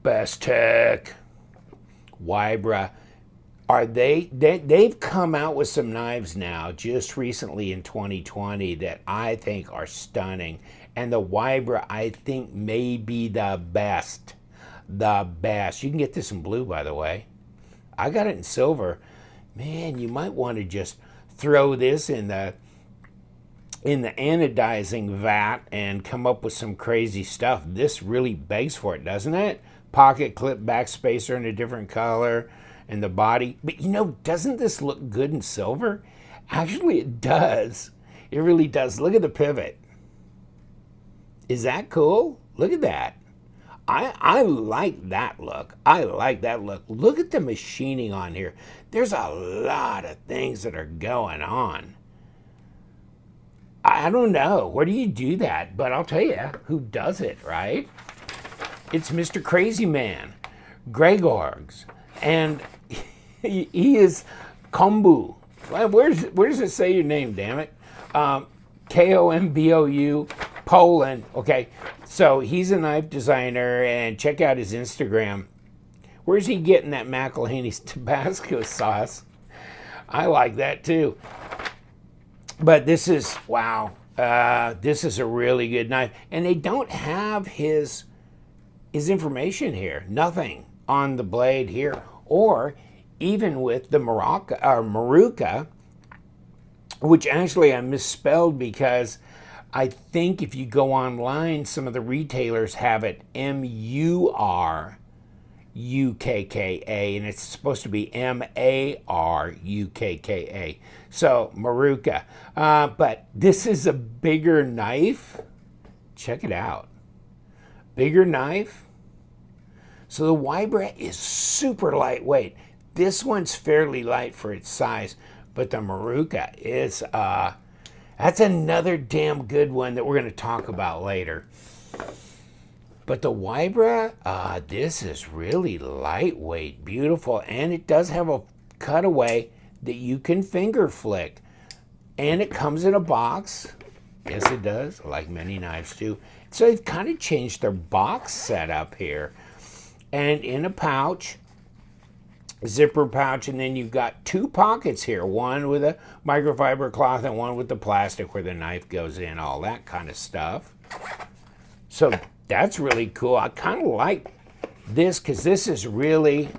Bestech Wibra. They've come out with some knives now just recently in 2020 that I think are stunning. And the Wibra, I think, may be the best. The best. You can get this in blue, by the way. I got it in silver. Man, you might want to just throw this in the anodizing vat and come up with some crazy stuff. This really begs for it, doesn't it? Pocket clip backspacer in a different color and the body. But you know, doesn't this look good in silver? Actually, it does. It really does. Look at the pivot. Is that cool? Look at that. I like that look. I like that look. Look at the machining on here. There's a lot of things that are going on. I don't know. Where do you do that? But I'll tell you who does it, right? It's Mr. Crazy Man, Gregorgs. And he is Kombou. Well, where does it say your name, damn it? Kombou, Poland. Okay, so he's a knife designer, and check out his Instagram. Where's he getting that McElhaney's Tabasco sauce? I like that too. But this is, wow, this is a really good knife. And they don't have his information here. Nothing on the blade here. Or even with the Maruka, which actually I misspelled because I think if you go online, some of the retailers have it Murukka, and it's supposed to be Marukka. So Maruka. But this is a bigger knife. Check it out. Bigger knife. So the Wibra is super lightweight. This one's fairly light for its size, but the Maruka is, that's another damn good one that we're going to talk about later. But the Wibra, this is really lightweight, beautiful, and it does have a cutaway that you can finger flick. And it comes in a box. Yes, it does, like many knives do. So they've kind of changed their box setup here. And in a pouch, zipper pouch, and then you've got two pockets here, one with a microfiber cloth and one with the plastic where the knife goes in, all that kind of stuff. So that's really cool. I kind of like this because this is really,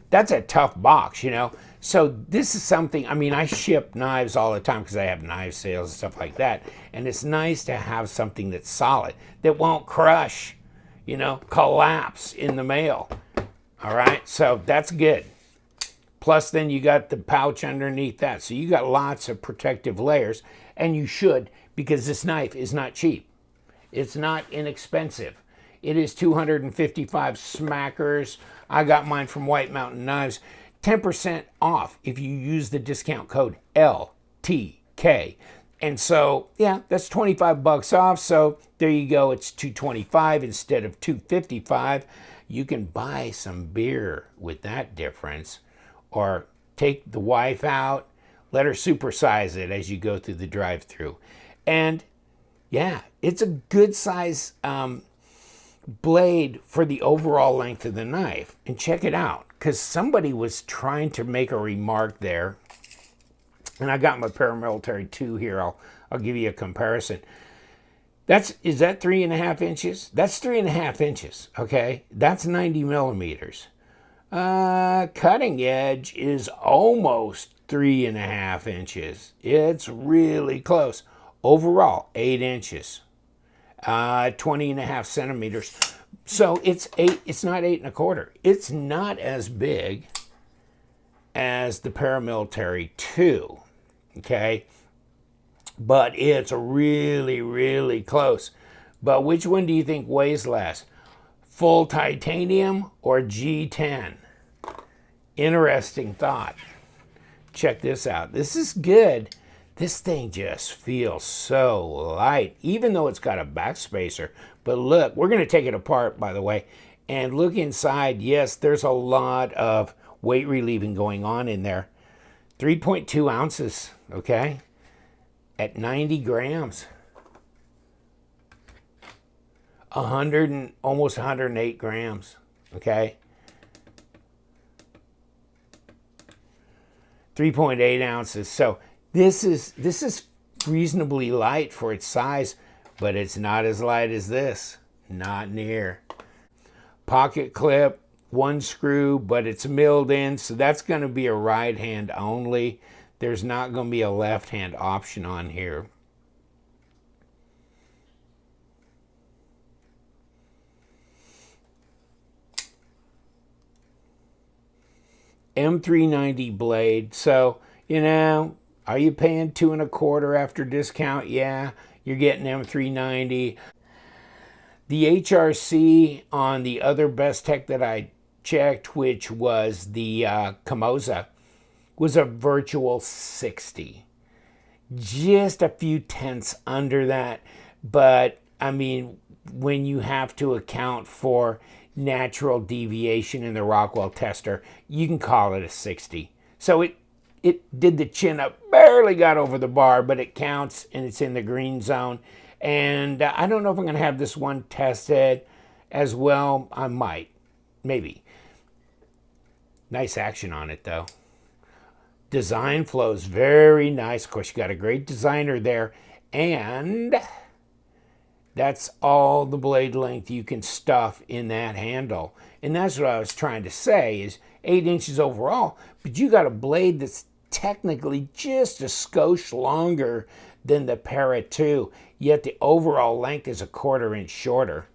that's a tough box, you know. So this is something, I mean, I ship knives all the time because I have knife sales and stuff like that. And it's nice to have something that's solid, that won't crush, you know, collapse in the mail. All right, so that's good. Plus then you got the pouch underneath that. So you got lots of protective layers, and you should, because this knife is not cheap. It's not inexpensive. It is 255 smackers. I got mine from White Mountain Knives. 10% off if you use the discount code LTK. And so, yeah, that's 25 bucks off. So there you go. It's 225 instead of 255. You can buy some beer with that difference, or take the wife out, let her supersize it as you go through the drive-thru. And yeah, it's a good size blade for the overall length of the knife. And check it out, because somebody was trying to make a remark there. And I got my paramilitary 2 here. I'll give you a comparison. Is that 3.5 inches? That's 3.5 inches, okay? That's 90 millimeters. Cutting edge is almost 3.5 inches. It's really close. Overall, 8 inches. 20.5 centimeters. So it's not 8.25. It's not as big as the paramilitary 2, okay? But it's really, really close. But which one do you think weighs less? Full titanium or G10? Interesting thought. Check this out. This is good. This thing just feels so light, even though it's got a backspacer. But look, we're going to take it apart, by the way, and look inside. Yes, there's a lot of weight relieving going on in there. 3.2 ounces, okay? At 90 grams. 100 and almost 108 grams. Okay. 3.8 ounces. So this is reasonably light for its size, but it's not as light as this. Not near. Pocket clip, one screw, but it's milled in, so that's going to be a right hand only. There's not going to be a left hand option on here. M390 blade. So, you know, are you paying $2 1/4 after discount? Yeah, you're getting M390. The HRC on the other Bestech that I checked, which was the Kombou, was a virtual 60. Just a few tenths under that. But, I mean, when you have to account for natural deviation in the Rockwell tester, you can call it a 60. So it did the chin up, barely got over the bar, but it counts and it's in the green zone. And I don't know if I'm going to have this one tested as well. I might, maybe. Nice action on it though. Design flows very nice. Of course, you got a great designer there, and that's all the blade length you can stuff in that handle. And that's what I was trying to say, is 8 inches overall, but you got a blade that's technically just a skosh longer than the Para 2, yet the overall length is a 1/4 inch shorter.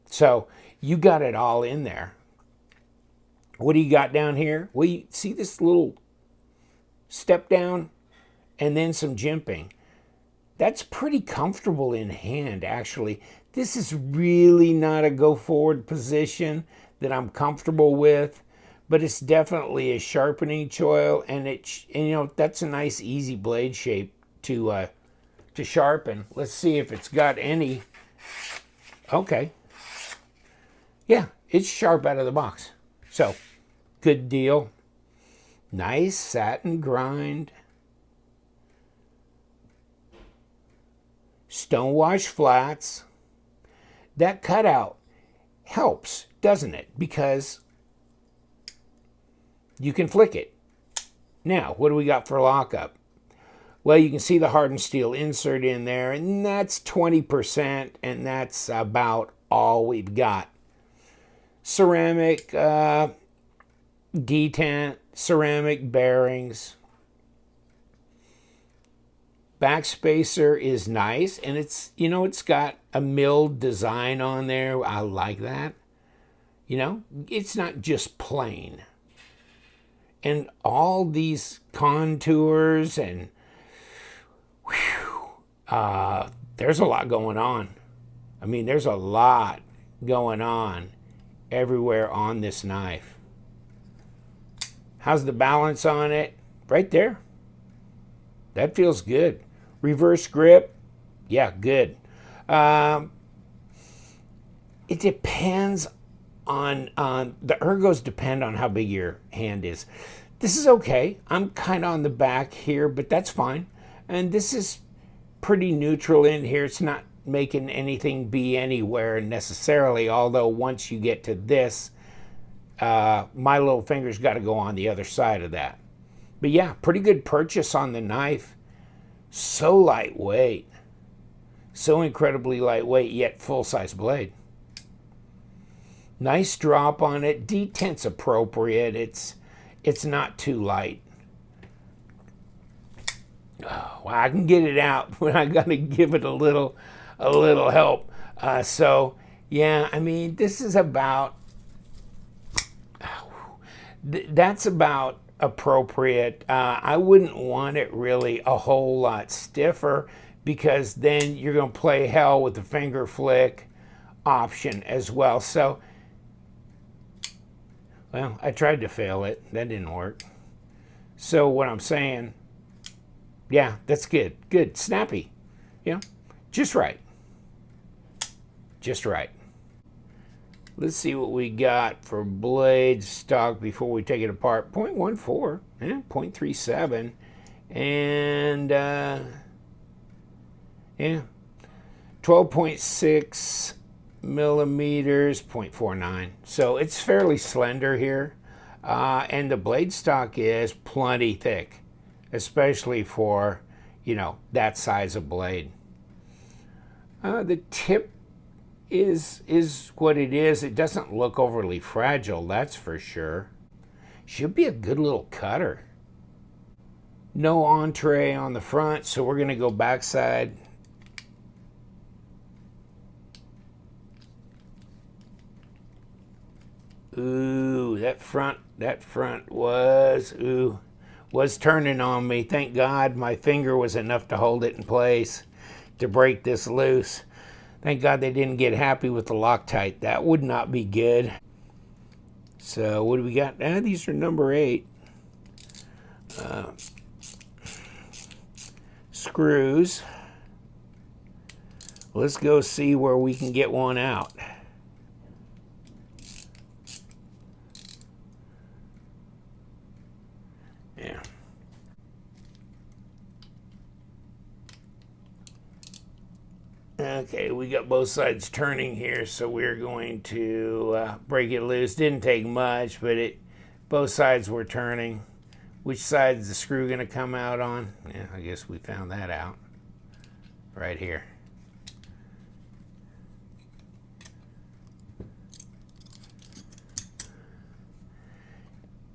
So you got it all in there. What do you got down here? Well, you see this little step down and then some jimping. That's pretty comfortable in hand, actually. This is really not a go forward position that I'm comfortable with, but it's definitely a sharpening choil, and you know, that's a nice easy blade shape to sharpen. Let's see if it's got any. Okay. Yeah, it's sharp out of the box. So, good deal. Nice satin grind. Stonewash flats. That cutout helps, doesn't it? Because you can flick it. Now, what do we got for lockup? Well, you can see the hardened steel insert in there, and that's 20%, and that's about all we've got. Ceramic detent, ceramic bearings. Backspacer is nice, and it's, you know, it's got a milled design on there. I like that. You know, it's not just plain. And all these contours and there's a lot going on. I mean, there's a lot going on everywhere on this knife. How's the balance on it? Right there. That feels good. Reverse grip, yeah, good. It depends on the ergos depend on how big your hand is. This is okay. I'm kind of on the back here, but that's fine. And this is pretty neutral in here. It's not making anything be anywhere necessarily, although once you get to this, my little finger's got to go on the other side of that. But yeah, pretty good purchase on the knife. So lightweight. So incredibly lightweight, yet full-size blade. Nice drop on it. Detent's appropriate. It's not too light. Oh, well, I can get it out, but I got to give it a little help. So yeah, I mean, this is about. That's about appropriate. I wouldn't want it really a whole lot stiffer, because then you're going to play hell with the finger flick option as well. So, well, I tried to fail it. That didn't work. So what I'm saying, yeah, that's good. Good. Snappy. You know, just right. Just right. Let's see what we got for blade stock before we take it apart. 0.14, 0.37, and yeah, 12.6 millimeters, 0.49. So it's fairly slender here. And the blade stock is plenty thick, especially for, you know, that size of blade. The tip is what it is. It doesn't look overly fragile, that's for sure. Should be a good little cutter. No entree on the front, so we're going to go backside. Ooh, that front was turning on me. Thank God my finger was enough to hold it in place to break this loose. Thank God they didn't get happy with the Loctite. That would not be good. So what do we got? These are number 8. Screws. Let's go see where we can get one out. Yeah. Okay, we got both sides turning here, so we're going to break it loose. Didn't take much, but both sides were turning. Which side is the screw going to come out on? Yeah, I guess we found that out right here.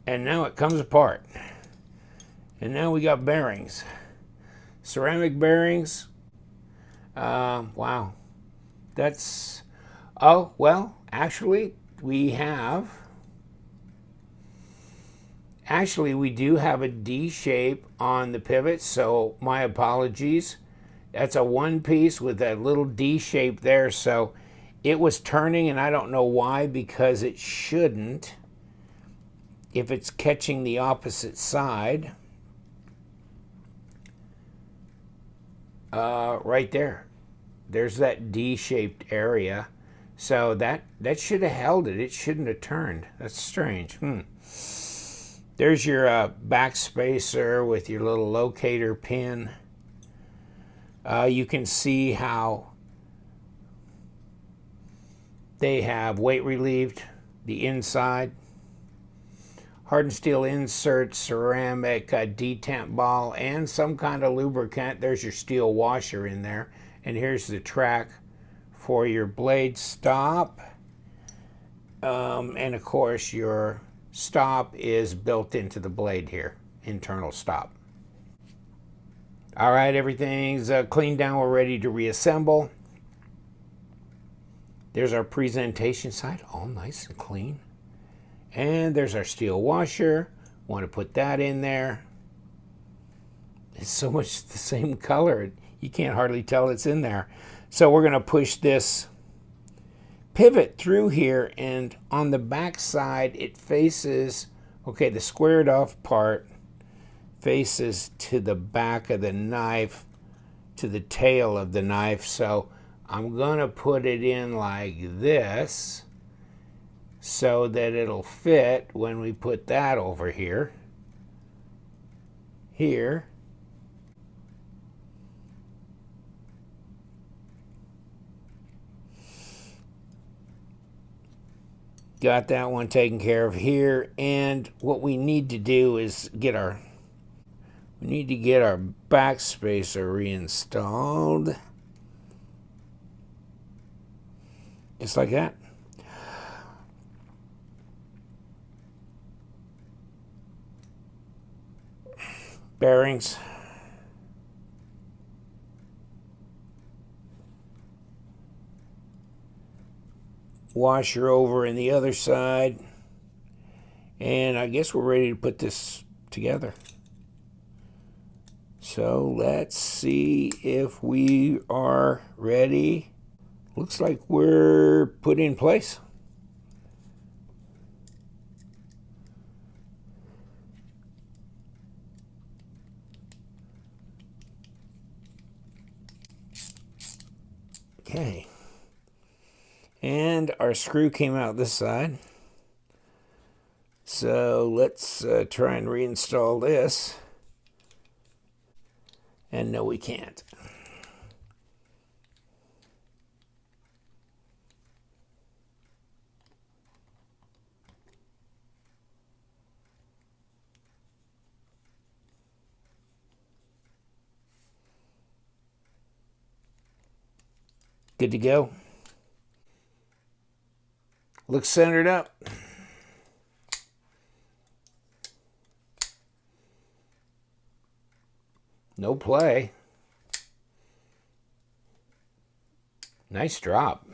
And now it comes apart. And now we got bearings. Ceramic bearings. Wow. That's, oh, well, actually, we do have a D shape on the pivot, so my apologies. That's a one piece with that little D shape there, so it was turning, and I don't know why, because it shouldn't if it's catching the opposite side. Right there. There's that D-shaped area. So that should have held it. It shouldn't have turned. That's strange. There's your back spacer with your little locator pin. You can see how they have weight relieved the inside. Hardened steel insert, ceramic detent ball, and some kind of lubricant. There's your steel washer in there. And here's the track for your blade stop. And of course, your stop is built into the blade here, internal stop. All right, everything's cleaned down. We're ready to reassemble. There's our presentation side, all nice and clean. And there's our steel washer. Want to put that in there. It's so much the same color, you can't hardly tell it's in there. So we're going to push this pivot through here, and on the back side it faces, okay, the squared off part faces to the back of the knife, to the tail of the knife. So I'm going to put it in like this, so that it'll fit when we put that over here. Here. Got that one taken care of here. And what we need to do is get our back spacer reinstalled. Just like that. Bearings. Washer over in the other side. And I guess we're ready to put this together. So let's see if we are ready. Looks like we're put in place. Okay, and our screw came out this side. So let's try and reinstall this. And no, we can't. Good to go. Looks centered up. No play. Nice drop.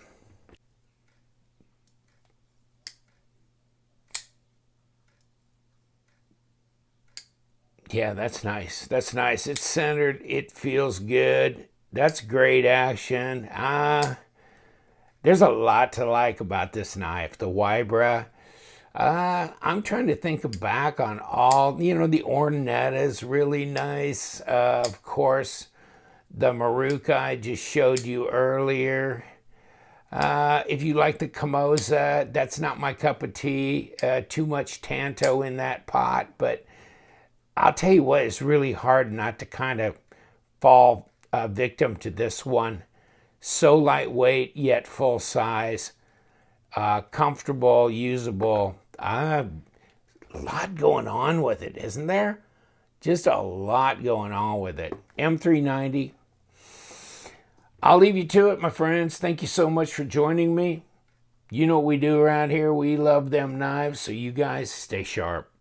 Yeah, that's nice. That's nice. It's centered. It feels good. That's great action. There's a lot to like about this knife, the Wibra. I'm trying to think back on all, the Ornetta is really nice. Of course, the Maruka I just showed you earlier. If you like the Kamosa, that's not my cup of tea. Too much tanto in that pot, but I'll tell you what, it's really hard not to kind of fall victim to this one. So lightweight, yet full size, comfortable, usable. A lot going on with it, isn't there? Just a lot going on with it. M390. I'll leave you to it, my friends. Thank you so much for joining me. You know what we do around here. We love them knives, so you guys stay sharp.